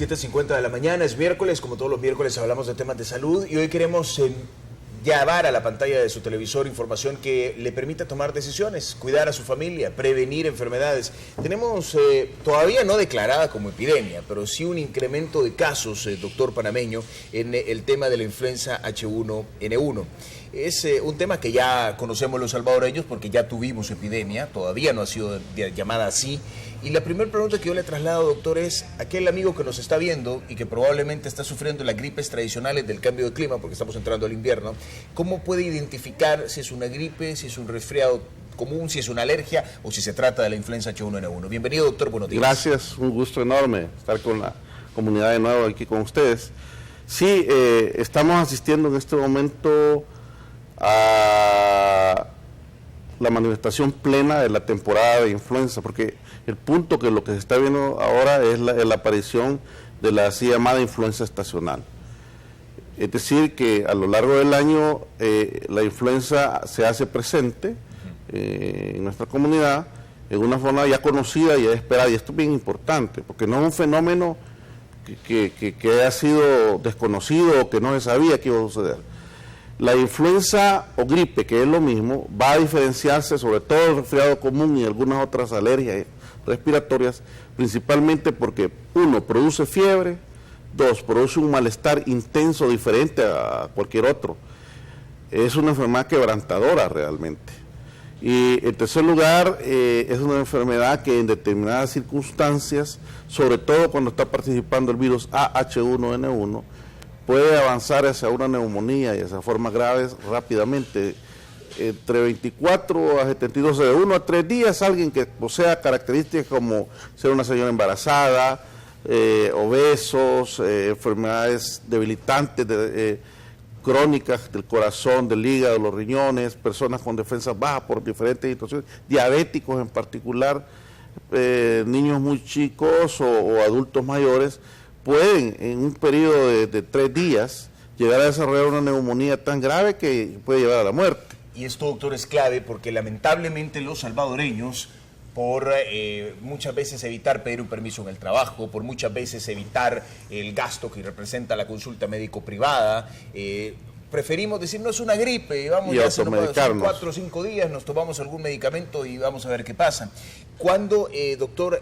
7:50 de la mañana, es miércoles, como todos los miércoles hablamos de temas de salud y hoy queremos llevar a la pantalla de su televisor información que le permita tomar decisiones, cuidar a su familia, prevenir enfermedades. Tenemos todavía no declarada como epidemia, pero sí un incremento de casos, doctor panameño, en el tema de la influenza H1N1. Es un tema que ya conocemos los salvadoreños porque ya tuvimos epidemia, todavía no ha sido llamada así. Y la primera pregunta que yo le traslado, doctor, es aquel amigo que nos está viendo y que probablemente está sufriendo las gripes tradicionales del cambio de clima, porque estamos entrando al invierno, ¿cómo puede identificar si es una gripe, si es un resfriado común, si es una alergia o si se trata de la influenza H1N1? Bienvenido, doctor, buenos días. Gracias, un gusto enorme estar con la comunidad de nuevo aquí con ustedes. Sí, estamos asistiendo en este momento a la manifestación plena de la temporada de influenza, porque el punto que lo que se está viendo ahora es la aparición de la así llamada influenza estacional. Es decir, que a lo largo del año la influenza se hace presente en nuestra comunidad en una forma ya conocida y ya esperada, y esto es bien importante, porque no es un fenómeno que haya sido desconocido o que no se sabía que iba a suceder. La influenza o gripe, que es lo mismo, va a diferenciarse sobre todo el resfriado común y algunas otras alergias respiratorias, principalmente porque, uno, produce fiebre, dos, produce un malestar intenso diferente a cualquier otro. Es una enfermedad quebrantadora realmente. Y en tercer lugar, es una enfermedad que en determinadas circunstancias, sobre todo cuando está participando el virus H1N1, puede avanzar hacia una neumonía y hacia formas graves rápidamente. Entre 24 a 72, de 1 a 3 días, alguien que posea características como ser una señora embarazada, obesos, enfermedades debilitantes, crónicas del corazón, del hígado, los riñones, personas con defensas bajas por diferentes situaciones, diabéticos en particular, niños muy chicos o adultos mayores, pueden en un periodo de 3 días llegar a desarrollar una neumonía tan grave que puede llevar a la muerte. Y esto, doctor, es clave porque lamentablemente los salvadoreños, por muchas veces evitar pedir un permiso en el trabajo, por muchas veces evitar el gasto que representa la consulta médico-privada, preferimos decir, no es una gripe, vamos ya hace 4 o 5 días, nos tomamos algún medicamento y vamos a ver qué pasa. ¿Cuándo, doctor,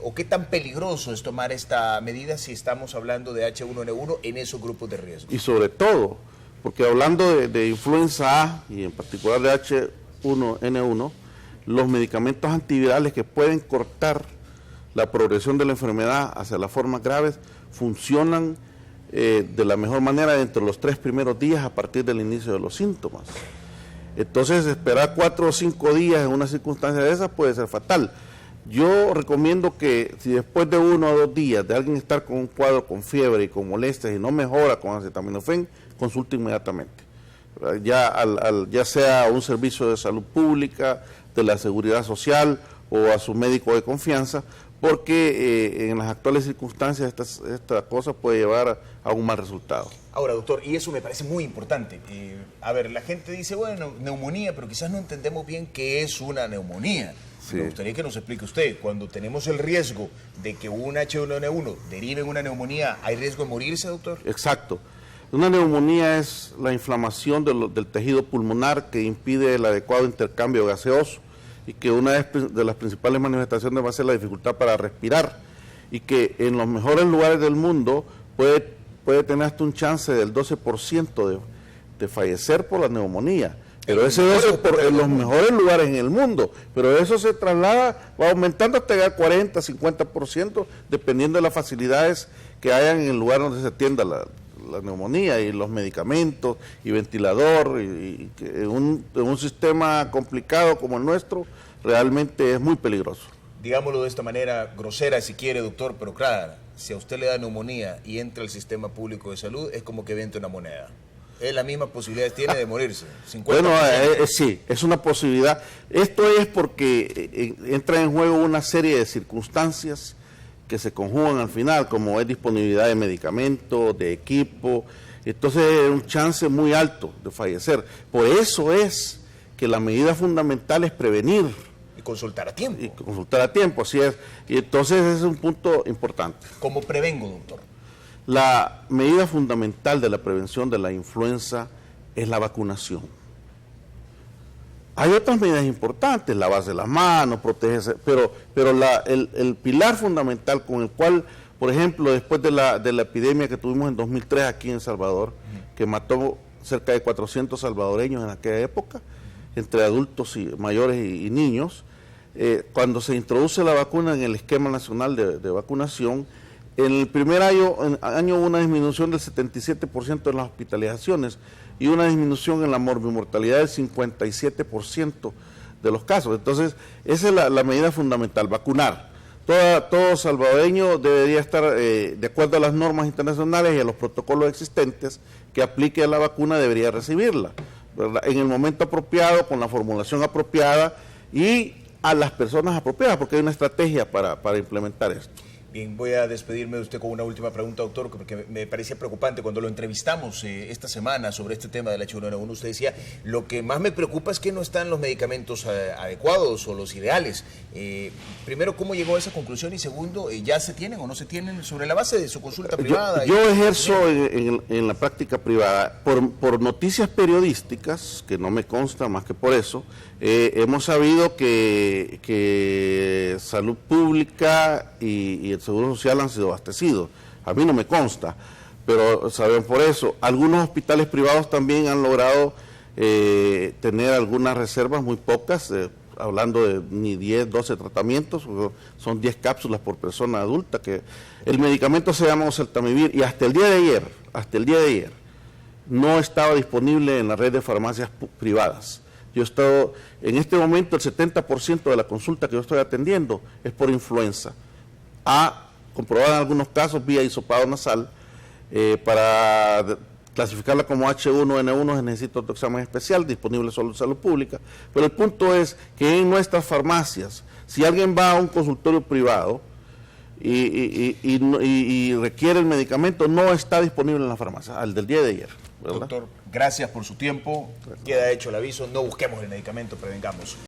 o qué tan peligroso es tomar esta medida si estamos hablando de H1N1 en esos grupos de riesgo? Y sobre todo, porque hablando de influenza A y en particular de H1N1, los medicamentos antivirales que pueden cortar la progresión de la enfermedad hacia las formas graves funcionan de la mejor manera dentro de los 3 primeros días a partir del inicio de los síntomas. Entonces, esperar 4 o 5 días en una circunstancia de esas puede ser fatal. Yo recomiendo que si después de 1 o 2 días de alguien estar con un cuadro con fiebre y con molestias y no mejora con acetaminofén, consulte inmediatamente. Ya sea a un servicio de salud pública, de la seguridad social o a su médico de confianza, porque en las actuales circunstancias esta cosa puede llevar a un mal resultado. Ahora, doctor, y eso me parece muy importante. A ver, la gente dice, bueno, neumonía, pero quizás no entendemos bien qué es una neumonía. Sí. Me gustaría que nos explique usted, cuando tenemos el riesgo de que un H1N1 derive en una neumonía, ¿hay riesgo de morirse, doctor? Exacto. Una neumonía es la inflamación del tejido pulmonar que impide el adecuado intercambio gaseoso y que una de las principales manifestaciones va a ser la dificultad para respirar y que en los mejores lugares del mundo puede tener hasta un chance del 12% de fallecer por la neumonía. Pero ese 12% en los mejores lugares en el mundo, pero eso se traslada, va aumentando hasta llegar 40, 50%, dependiendo de las facilidades que hayan en el lugar donde se atienda la neumonía y los medicamentos y ventilador y en un sistema complicado como el nuestro realmente es muy peligroso. Digámoslo de esta manera grosera si quiere, doctor, pero claro, si a usted le da neumonía y entra al sistema público de salud es como que vende una moneda. Es la misma posibilidad que tiene de morirse. 50%. Bueno, sí, es una posibilidad. Esto es porque entra en juego una serie de circunstancias que se conjugan al final, como es disponibilidad de medicamentos, de equipo, entonces es un chance muy alto de fallecer. Por eso es que la medida fundamental es prevenir, Y consultar a tiempo. Y consultar a tiempo, así es. Y entonces ese es un punto importante. ¿Cómo prevengo, doctor? La medida fundamental de la prevención de la influenza es la vacunación. Hay otras medidas importantes, lavarse las manos, protegerse, pero el pilar fundamental con el cual, por ejemplo, después de la epidemia que tuvimos en 2003 aquí en Salvador, que mató cerca de 400 salvadoreños en aquella época, entre adultos y mayores y niños, cuando se introduce la vacuna en el esquema nacional de vacunación, en el primer año hubo una disminución del 77% en las hospitalizaciones y una disminución en la morbimortalidad del 57% de los casos. Entonces, esa es la medida fundamental, vacunar. Todo salvadoreño debería estar de acuerdo a las normas internacionales y a los protocolos existentes que aplique a la vacuna, debería recibirla, ¿verdad? En el momento apropiado, con la formulación apropiada y a las personas apropiadas, porque hay una estrategia para implementar esto. Bien, voy a despedirme de usted con una última pregunta, doctor, porque me parecía preocupante. Cuando lo entrevistamos esta semana sobre este tema del H1N1, usted decía, lo que más me preocupa es que no están los medicamentos adecuados o los ideales. Primero, ¿cómo llegó a esa conclusión? Y segundo, ¿ya se tienen o no se tienen sobre la base de su consulta privada? Yo ejerzo en la práctica privada por noticias periodísticas, que no me consta más que por eso. Hemos sabido que Salud Pública y el Seguro Social han sido abastecidos. A mí no me consta, pero saben por eso. Algunos hospitales privados también han logrado tener algunas reservas, muy pocas, hablando de ni 10, 12 tratamientos, son 10 cápsulas por persona adulta, que el medicamento se llama oseltamivir, y hasta el día de ayer, no estaba disponible en la red de farmacias privadas. Yo he estado, en este momento el 70% de la consulta que yo estoy atendiendo es por influenza. Comprobado en algunos casos vía hisopado nasal, para clasificarla como H1N1 se necesita otro examen especial, disponible solo en salud pública, pero el punto es que en nuestras farmacias, si alguien va a un consultorio privado y requiere el medicamento, no está disponible en la farmacia, al del día de ayer, ¿verdad? Doctor, gracias por su tiempo, queda hecho el aviso, no busquemos el medicamento, prevengamos.